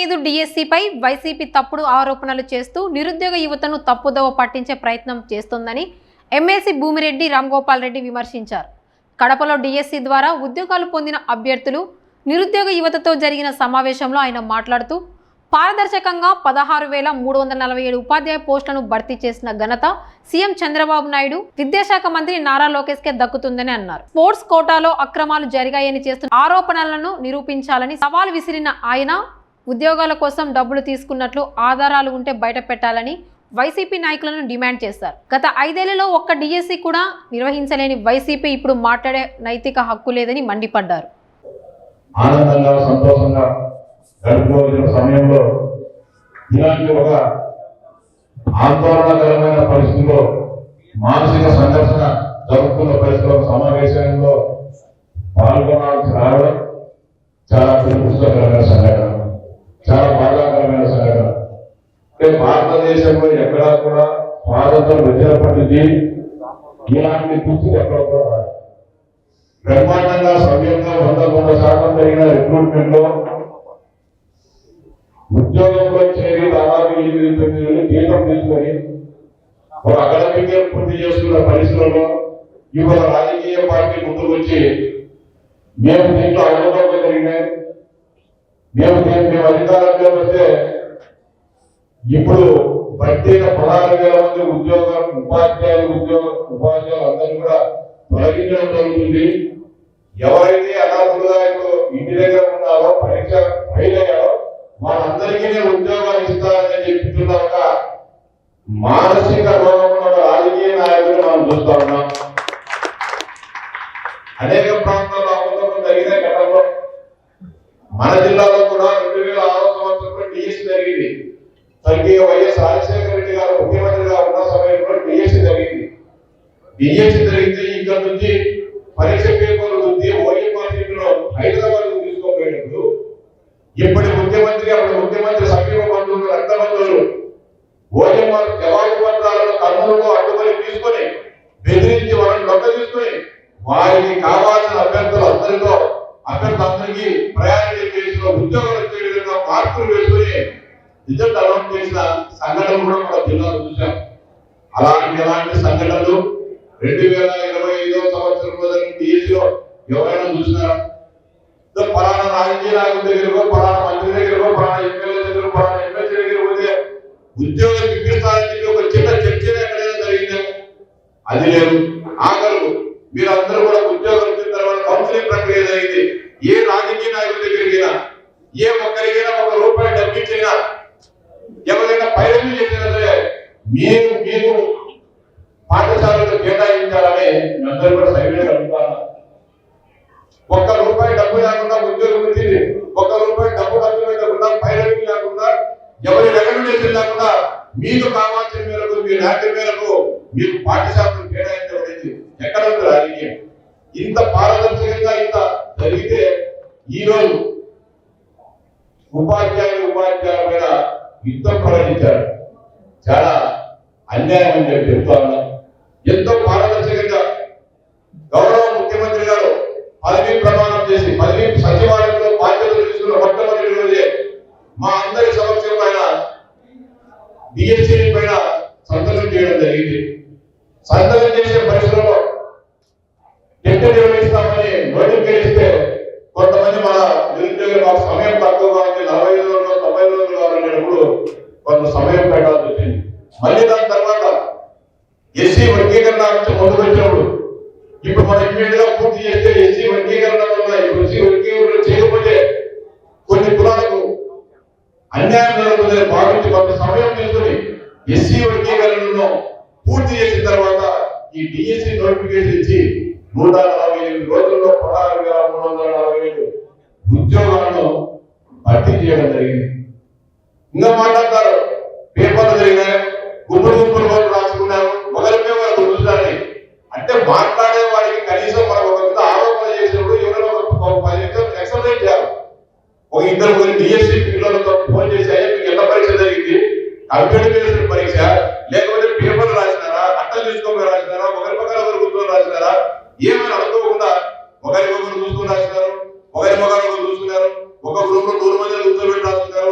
5 డిఎస్సిపై YCP తప్పుడు ఆరోపణలు చేస్తూ నిరుద్యోగ యువతను తప్పుదోవ పట్టించే ప్రయత్నం చేస్తోందని ఎమ్మెల్సీ భూమిరెడ్డి రామ్గోపాల్ రెడ్డి విమర్శించారు. కడపలో డిఎస్సి ద్వారా ఉద్యోగాలు పొందిన అభ్యర్థులు నిరుద్యోగ యువతతో జరిగిన సమావేశంలో ఆయన మాట్లాడుతూ పారదర్శకంగా 16,347 ఉపాధ్యాయ పోస్టులను భర్తీ చేసిన ఘనత సీఎం చంద్రబాబు నాయుడు, విద్యాశాఖ మంత్రి నారా లోకేష్కే దక్కుతుందని అన్నారు. స్పోర్ట్స్ కోటాలో అక్రమాలు జరిగాయని చేస్తున్న ఆరోపణలను నిరూపించాలని సవాల్ విసిరిన ఆయన ఉద్యోగాల కోసం డబ్బులు తీసుకున్నట్లు ఆధారాలు ఉంటే బయట పెట్టాలని వైసీపీ నాయకులను డిమాండ్ చేశారు. గత 5 ఏళ్లలో ఒక్క డిఎస్సి కూడా నిర్వహించలేని వైసీపీ ఇప్పుడు మాట్లాడే నైతిక హక్కు లేదని మండిపడ్డారు. ఆనందంగా సంతోషంగా గడుపుకోవాల్సిన సమయంలో ఇలాంటి ఒక ఆందోళనకరమైన పరిస్థితిలో మానసిక సంఘర్షణ జరుగుతున్న పరిస్థితుల్లో సమావేశంలో పాల్గొనాల్సి రావడం చాలా దురదృష్టకరమైన సంఘటన, చాలా బాధాకరమైన సంఘటన. అంటే భారతదేశంలో ఎక్కడా కూడా స్వాతంత్రం వచ్చినప్పటి నుంచి ఇలాంటి దుస్థితి ఎక్కడ కూడా రాదు. బ్రహ్మాండంగా సవ్యంగా 100% జరిగిన రిక్రూట్మెంట్ లో ఉద్యోగంలో చేరి దాదాపు 8-9 ఏళ్ళు జీతం తీసుకొని ఒక అకాడమిక్ ఇయర్ పూర్తి చేసుకున్న పరిస్థితుల్లో ఇవాళ రాజకీయ పార్టీ ముందుకు వచ్చి మేము దీంట్లో అవగాహన జరిగినాయి, మేము అధికారంలో వస్తే ఇప్పుడు బట్టిన 16,000 మంది ఉపాధ్యాయులు అందరూ కూడా తొలగించడం జరుగుతుంది. ఎవరైతే అనర్హులుగా ఇంటి దగ్గర ఉన్నారో, పరీక్ష ఫెయిల్ అయ్యారో వాళ్ళందరికీ ఉద్యోగాలు ఇస్తారని చెప్తున్న ఒక మానసిక రోగం ఉన్న రాజకీయ నాయకులు మనం చూస్తా ఉన్నాం. అనేక ప్రాంతాల్లో అవసరం జరిగిన గతంలో మన జిల్లాలో కూడా 2006 సంవత్సరంలో డిఎస్సి జరిగింది. స్వర్గీయ వైఎస్ రాజశేఖర రెడ్డి గారు ముఖ్యమంత్రిగా ఉన్న సమయంలో డిఎస్సి జరిగింది. డిఎస్సి జరిగితే ఇక్కడ నుంచి పరీక్ష పేపర్లు ఉంది ఓఎంఆర్ సీట్లో హైదరాబాద్ తీసుకోపోయినప్పుడు అప్పుడు ముఖ్యమంత్రి సమీప బంధువులు రక్త బంధువులు ఓఎంఆర్ జవాబు పత్రాలను కర్నూలులో అడ్డుకొని తీసుకొని బెదిరించి వాళ్ళని లొక్క తీసుకొని వారికి కావాల్సిన అభ్యర్థులందరికీ ప్రయారిటీ కేసులో ఉద్యోగాలు వచ్చే విధంగా మార్పులు వేసుకుని రిజల్ట్ అనౌన్స్ చేసిన సంఘటన కూడా మన జిల్లాలో చూసాం. అలాంటి సంఘటనలు 2025 సంవత్సరంలో డిఎస్సిలో ఎవరైనా చూసినారా? పలానా రాజకీయ నాయకుల దగ్గరకో, పలానా మంత్రి దగ్గరకో, పలానా ఎమ్మెల్యే దగ్గర, పలానా ఎమ్మెల్సీ దగ్గర పోతే ఉద్యోగం ఇప్పిస్తారని చెప్పి ఒక చిన్న చర్చ ఎక్కడైనా జరిగిందా? అది లేదు. ఆఖరు మీరందరూ కూడా ఉద్యోగం ఇచ్చిన తర్వాత కౌన్సిలింగ్ ప్రక్రియ జరిగింది. ఏ రాజకీయ నాయకుల దగ్గరికైనా, ఏ ఒక్కరికైనా ₹1 డబ్బు ఇచ్చినా, ఎవరైనా పైరవీ చేసినా సరే మీరు పాఠశాలకు కేటాయించాలని అందరూ కూడా సైలెంట్ అడుగుతారు. ₹1 డబ్బు లేకుండా ఉద్యోగం వచ్చింది, ₹1 డబ్బు ఖర్చు పెట్టకుండా, పైరవీ లేకుండా, ఎవరి రెకమెండేషన్ లేకుండా మీకు కావాల్సిన మేరకు, మీ ర్యాంక్ మేరకు మీకు పాఠశాలను కేటాయించబడింది. ఎక్కడ ఉంది రాజకీయం? ఇంత పారదర్శకంగా ఇంత జరిగితే ఈరోజు ఉపాధ్యాయుల మీద యుద్ధం ప్రకటించారు. చాలా అన్యాయం అని చెప్పి చెప్తా ఉన్నా. ఎంతో పారదర్శకంగా గౌరవ ముఖ్యమంత్రి గారు పదవీ ప్రమాణం చేసి సచివాలయంలో బాధ్యతలు తీసుకున్న మొట్టమొదటి రోజే మా అందరి సమక్షంలో ఆయన డిఎస్సి పైన సంతకం చేయడం జరిగింది. సంతకం చేసే పరిస్థితుల్లో టెట్ నిర్వహిస్తామని నోటిఫికేషన్ ఇస్తే కొంతమంది మన నిరుద్యోగులు మాకు సమయం తక్కువగా ఉంది, 45 రోజులు 90 రోజులు కావాలనేటప్పుడు కొంత సమయం పెట్టాల్సి వచ్చింది. మళ్ళీ దాని తర్వాత ఎస్సీ వర్గీకరణ ముందుకు వచ్చినప్పుడు ఇప్పుడు మనం ఇమ్మీడియట్ గా పూర్తి చేస్తే ఎస్సీ వర్గీకరణ వల్ల ఎస్సీ వర్గీకరణ చేయకపోతే కొన్ని కులాలకు అన్యాయం జరుగుతుందని భావించి కొంత సమయం తీసుకుని ఎస్సీ వర్గీకరణను పూర్తి చేసిన తర్వాత ఈ డిఎస్సి నోటిఫికేషన్ ఇచ్చి 148 రోజుల్లో 16,347 ఉద్యోగాలను భర్తీ చేయడం జరిగింది. ఇంకా మాట్లాడతారు, పేపర్లు జరిగినాయి, గుంపులు రాసుకున్నారు, ఒకరిపై వాళ్ళు చూస్తారని. అంటే మాట్లాడే వాడికి కనీసం మనం ఒక ఆరోపణ చేసినప్పుడు ఎవరైనా ఒక 10 నిమిషాలు ఎక్సర్సైజ్ చేయాలి. ఒక ఇద్దరు డిఎస్సి పిల్లలతో ఫోన్ చేసి మీకు ఎంత పరీక్ష జరిగింది, కంప్యూటర్ బేస్డ్ పరీక్ష లేకపోతే పేపర్లు రాసినారా, అట్టలు తీసుకోమని రాసినారా, ఒకరి పక్కన ఒకరు కూర్చొని రాసినారా, ఏమైనా అనుకోకుండా ఒకరికొకరు చూసుకుని రాసినారు, ఒకరి మొక్కలు చూసుకున్నారు, ఒక గ్రూప్ లో 100 మంది కూర్చోబెట్టి రాస్తున్నారు,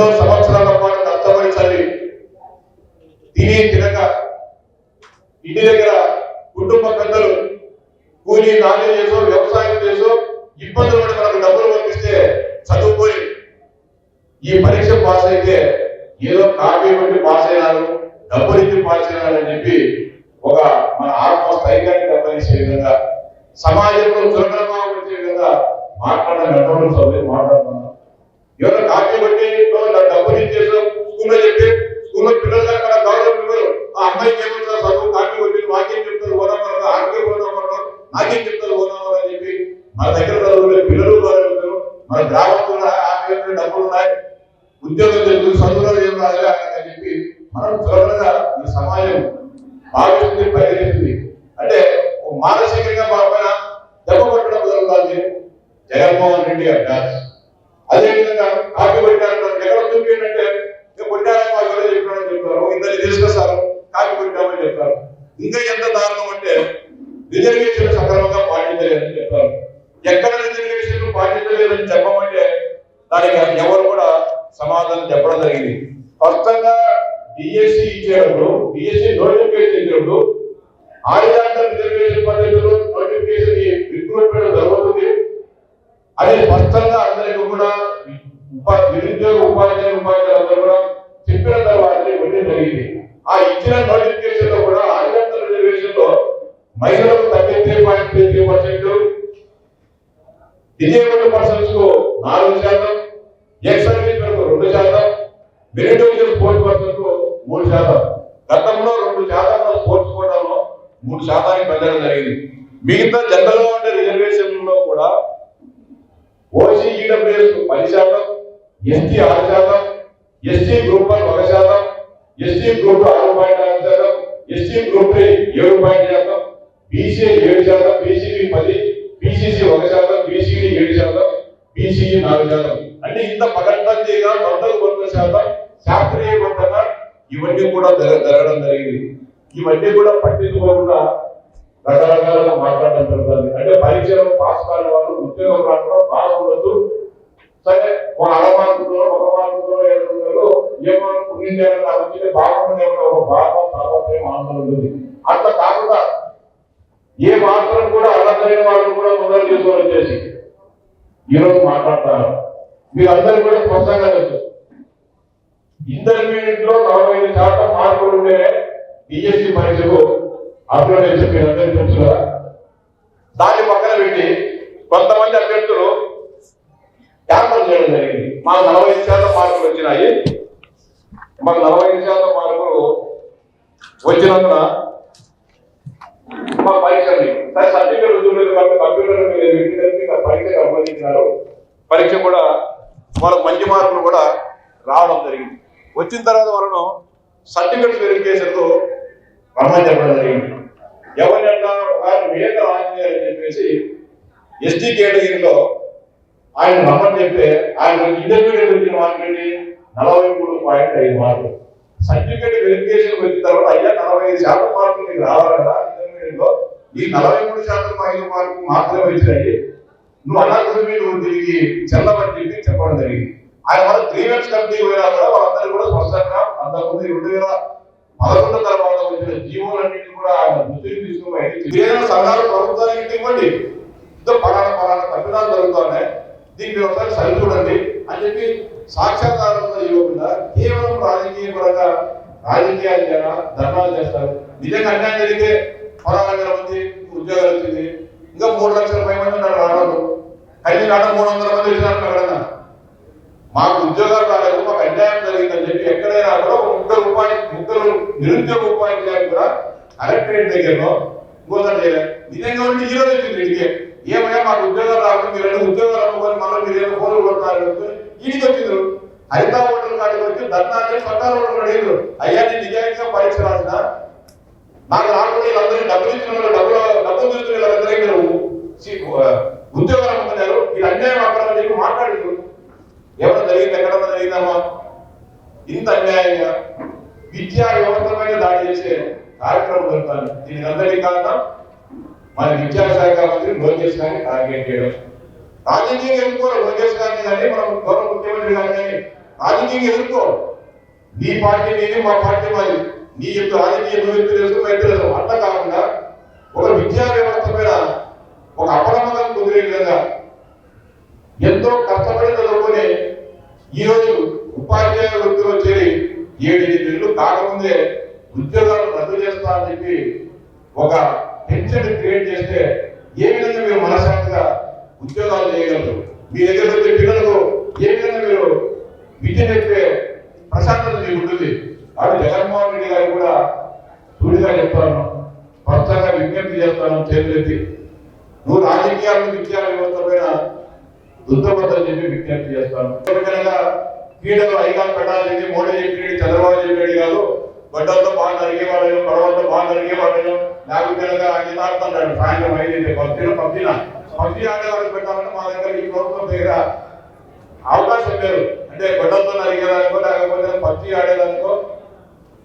ఎన్నో సంవత్సరాల పాటు కష్టపడి చదివి తినక ఇంటి దగ్గర కుటుంబ పెద్దలు కూలీ నాణ్యం చేసో వ్యవసాయం చేసో ఇబ్బందులు పడి మనకు డబ్బులు పంపిస్తే చదువుకొని ఈ పరీక్ష పాస్ అయితే ఏదో కాపీ కొట్టి పాస్ అయినారు, డబ్బులు ఇచ్చి పాస్ అయినారు అని చెప్పి ఒక మన ఆత్మస్థైర్యాన్ని దెబ్బతీసే విధంగా సమాజంలో చులకనగా వచ్చే విధంగా మాట్లాడుతున్నాం. ఎవరో కాపీ కొట్టి డబ్బులు ఇచ్చేసో స్కూల్లో చెప్పి స్కూల్లో పిల్లలు మన గౌరవం ఇవ్వరు. ఆ అమ్మాయికి ఏమవుతుందో చదువు కాపీ కొట్టి వాక్యం చెప్తారు పోదామన్నారు, ఆడికే పోదామన్నారు, నాకేం చెప్తారు పోదామని అని చెప్పి మన దగ్గర చదువుకునే పిల్లలు గౌరవించారు. మన గ్రామంలో ఆమె డబ్బులు ఉన్నాయి, ఉద్యోగం తెలుగు చదువులో ఏం రాలే అని చెప్పి మనం త్వరగా ఈ సమాజం భావిస్తుంది, పరిగణిస్తుంది. అంటే మానసికంగా మన పైన దెబ్బ కొట్టడం జరుగుతుంది. జగన్మోహన్ రెడ్డి గారు అదేవిధంగా కాపీ కొట్టారు ఎక్కడ చూపించంటే కొట్టారని వాళ్ళు ఎవరో చెప్పారని చెప్తారు, ఇద్దరు తీసుకొస్తారు కాపీ కొట్టామని చెప్తారు. ఇంకా ఎంత దారుణం అంటే రిజర్వేషన్ సక్రమంగా పాటించలేదని చెప్తారు. ఎక్కడ రిజర్వేషన్ పాటించలేదని చెప్పమంటే దానికి ఎవరు కూడా సమాధానం చెప్పడం జరిగింది. స్పష్టంగా డిఎస్సి ఇచ్చేటప్పుడు, డిఎస్సి నోటిఫికేషన్ ఇచ్చేటప్పుడు హారిజాంటల్ రిజర్వేషన్ పద్ధతిలో నోటిఫికేషన్ రిక్రూట్మెంట్ జరుగుతుంది అది స్పష్టంగా అందరికీ కూడా నిరుద్యోగ ఉపాధ్యాయులందరూ కూడా చెప్పిన తర్వాత ఇవ్వడం జరిగింది. ఆ ఇచ్చిన నోటిఫికేషన్ లో కూడా హారిజాంటల్ రిజర్వేషన్ లో మహిళలకు 33.33%, డిజేబుల్డ్ పర్సన్స్ కు 4%, ఎక్స్ సర్వీస్ కు 2%, మెరిటోరియల్ స్పోర్ట్స్ పర్సన్ కు 3%. గతంలో 2% స్పోర్ట్స్ కోటాలో 3% పెంచడం జరిగింది. మిగతా జనరల్ గా ఉండే రిజర్వేషన్ లో కూడా OC EWS 10%, ST 6%, ST group 1%, ST group 6.6%, ST group 7.7%, BC 7%, BCB 10%, BCC 1%, BCD 7%, BCE 4%. అంటే ఇంత పకడ్బందీగా 100% శాస్త్రీయబద్ధంగా ఇవన్నీ కూడా జరగడం జరిగింది. ఇవన్నీ కూడా పట్టించుకోకుండా రకరకాలుగా మాట్లాడడం జరుగుతుంది. అంటే పరీక్షలో పాస్ కాని వాళ్ళు ఉద్యోగం రావడం బాగుండదు. సరే ఒక 60 మార్కులు 1 మార్కులు 700 ఏమో పుణ్యం వచ్చింది బాగుండే ఒక భావం తాపత్రయం ఆనందం ఉంటుంది. అట్లా కాకుండా ఏ మాత్రం కూడా అర్థమైన వాళ్ళు కూడా మొదలు తీసుకొని వచ్చేసి ఈరోజు మాట్లాడతారు. మీరందరూ కూడా స్పష్టంగా తెలుసు ఇంటర్మీడియట్ లో 45% మార్కులు ఉంటే డిఎస్సి పరీక్షకు అప్లై చేసి మీరందరూ తెలుసు కదా. దాన్ని పక్కన పెట్టి కొంతమంది అభ్యర్థులు ట్యాంపర్ చేయడం జరిగింది. మాకు 45% మార్కులు వచ్చినాయి, మాకు 45% మార్కులు వచ్చినందున మా పరీక్షని సరే సర్టిఫికేట్ రుజువులేదు కాబట్టి కంప్యూటర్ పరీక్షకు అనుమతించినారు. పరీక్ష కూడా వాళ్ళకు మంచి మార్కులు కూడా రావడం జరిగింది. వచ్చిన తర్వాత వాళ్ళను సర్టిఫికేట్ వెరిఫికేషన్ రమ్మని చెప్పడం జరిగింది. ఎవరినంట వారు వేద ఆంజనేయ అని చెప్పేసి ఎస్టీ కేటగిరీలో ఆయన రమ్మని చెప్తే ఆయన ఇంటర్మీడియట్ వచ్చిన మార్కులు 43.5 మార్కులు. సర్టిఫికేట్ వెరిఫికేషన్ వచ్చిన తర్వాత అయ్యా 45% మార్కులు నీకు రావాలి కదా ఇంటర్మీడియట్ లో, ఈ 43% మార్కులు మాత్రమే వచ్చినాయి, నువ్వు అన్నప్పుడు నువ్వు తిరిగి చెల్లమని చెప్పి చెప్పడం జరిగింది. ఆయన వాళ్ళ గ్రీవెన్స్ కమిటీ పోయినా కూడా వాళ్ళందరూ కూడా స్పష్టంగా అంతకుముందు 2011 తర్వాత వచ్చిన జీవోలన్నింటినీ కూడా ఆయన దృష్టికి తీసుకుపోయి ఏదైనా సంఘాలు ప్రభుత్వానికి ఇవ్వండి, ఇంతో పలానా తప్పిదాలు జరుగుతున్నాయి, దీన్ని ఒకసారి సరి చూడండి అని చెప్పి సాక్ష్యాధారంతో ఇవ్వకుండా కేవలం రాజకీయ పరంగా రాజకీయాలు ధర్నాలు చేస్తారు. నిజంగా అన్యాయం జరిగితే 16,000 మంది ఉద్యోగాలు వచ్చింది, ఇంకా 3 లక్షల మంది రావడం, అయితే 300 మంది వచ్చినట్టు ఎక్కడన్నా మాకు ఉద్యోగాలు రాలేదు, మాకు అన్యాయం జరిగిందని చెప్పి ఎక్కడైనా కూడా ముగ్గురు నిరుద్యోగ ఉపాధ్యాయులు కూడా కలెక్టరేట్ దగ్గరలో ఇంకోసారి చేయలేదు. నిజంగా ఉంటే ఈ రోజు వచ్చింది ఇంటికి ఏమయ్యా మాకు ఉద్యోగాలు రాకుండా మీరు ఉద్యోగాలు అమ్ముకొని మళ్ళీ మీరు ఏమో ఫోన్లు కొడతారు ఇంటికి వచ్చిండ్రు. హరిత ఓటర్లు కాడికి వచ్చి ధర్నాన్ని పట్టాలు ఓటర్లు అడిగారు, అయ్యా నేను నిజాయితీగా పరీక్ష రాసిన నాకు రాకుండా వీళ్ళందరినీ డబ్బులు ఇచ్చిన డబ్బులు తీసుకుని వీళ్ళందరికీ మీరు ఉద్యోగాలు అమ్ముకున్నారు, వీళ్ళు అన్యాయం అక్కడ చెప్పి మాట్లాడారు. ఎవరు జరిగింది ఎక్కడన్నా జరిగిందమ్మా? ఇంత అన్యాయంగా విద్యా వ్యవస్థ పైన దాడి చేసే కార్యక్రమం జరుగుతుంది. దీనికి అందరికీ కారణం మన విద్యాశాఖ మంత్రి లోకేష్ గారిని టార్గెట్ చేయడం. రాజకీయంగా ఎందుకో లోకేష్ గారిని కానీ మనం గౌరవ ముఖ్యమంత్రి గారిని కానీ రాజకీయంగా ఎదుర్కో. నీ పార్టీ నీది, మా పార్టీ మాది, నీ యొక్క రాజకీయ తెలుసు తెలుసు అట్లా కాకుండా ఒక విద్యా వ్యవస్థ మీద ఒక అపనమ్మకం కుదిరే విధంగా ఎంతో కష్టపడి చదువుకొని ఈరోజు ఉపాధ్యాయ వృత్తిలో చేరి 7-8 నెలలు కాకముందే ఉద్యోగాలు రద్దు చేస్తా అని చెప్పి ఒక టెన్షన్ క్రియేట్ చేస్తే ఏ విధంగా మీరు మనశ్శాంతిగా ఉద్యోగాలు చేయగలరు? మీ దగ్గర వచ్చే పిల్లలకు ఏ విధంగా మీరు విద్య చెప్పే ప్రశాంతత మీకు ఉంటుంది? అది జగన్మోహన్ రెడ్డి గారు కూడా సూటిగా చెప్తాను, స్పష్టంగా విజ్ఞప్తి చేస్తాను, చేతులెత్తి నువ్వు రాజకీయాలను విద్యా వ్యవస్థ పైన దుద్దబద్దని చెప్పి విజ్ఞప్తి చేస్తాను. క్రీడలు ఐకాన్ పెట్టాలని మోడీ చెప్పి చంద్రబాబు చెప్పాడు కాదు, గడ్డలతో బాగా నరిగేవాళ్ళు, పడవలతో బాగా నరిగేవాళ్ళు, లేకపోతే అన్ని తాడుతున్నాడు. సాయంత్రం 5 పబ్జీ ఆడేవాళ్ళు పెట్టాలంటే మా దగ్గర ఈ ప్రభుత్వం దగ్గర అవకాశం లేదు. అంటే గడ్డలతో నరిగేదానికో లేకపోతే పబ్జీ ఆడేదానికో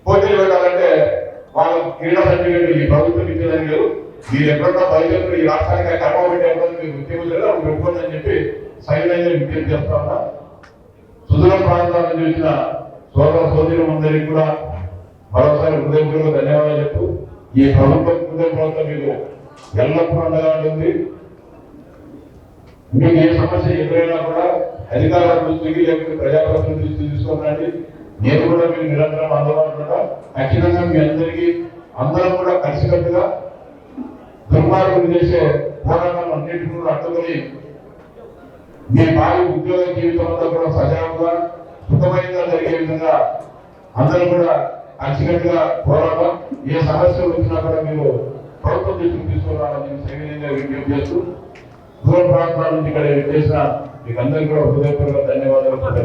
పోటీలు పెట్టాలంటే వాళ్ళ క్రీడా సర్టిఫికేట్ ఈ ప్రభుత్వం ఇచ్చేదానికి లేదు. మీరు ఎప్పుడన్నా భవిష్యత్తులో ఈ రాష్ట్రానికి కర్మ పెట్టే మీరు ఉద్యోగులు అప్పుడు ఇవ్వకూడదని చెప్పి సైన్యంగా విజ్ఞప్తి చేస్తా ఉన్నా. సుదూర ప్రాంతాల నుంచి వచ్చిన సోదర సోదరులందరికీ కూడా మరోసారి హృదయపూర్వక ధన్యవాదాలు చెప్తూ ఈ ప్రభుత్వం హృదయపూర్వక మీకు ఎల్లప్పుడూ అండగా ఉంటుంది. మీకు ఏ సమస్య ఎదురైనా కూడా అధికారుల దృష్టికి లేకపోతే ప్రజాప్రతినిధుల దృష్టికి తీసుకున్నాండి. నేను కూడా మీకు నిరంతరం అందుబాటులో ఖచ్చితంగా మీ అందరికీ అందరం కూడా కలిసికట్టుగా దుర్మార్గులు చేసే పోరాటాలు అన్నింటినీ కూడా అడ్డుకొని మీ భావి ఉద్యోగ జీవితం అంతా కూడా సజావుగా సుఖమయంగా జరిగే విధంగా అందరూ కూడా కలిసికట్టుగా పోరాటం. ఏ సమస్య వచ్చినా కూడా మీరు ప్రభుత్వం దృష్టికి తీసుకురావాలని సవినయంగా విజ్ఞప్తి చేస్తూ దూర ప్రాంతాల నుంచి ఇక్కడ చేసిన మీకు అందరికీ కూడా హృదయపూర్వక ధన్యవాదాలు.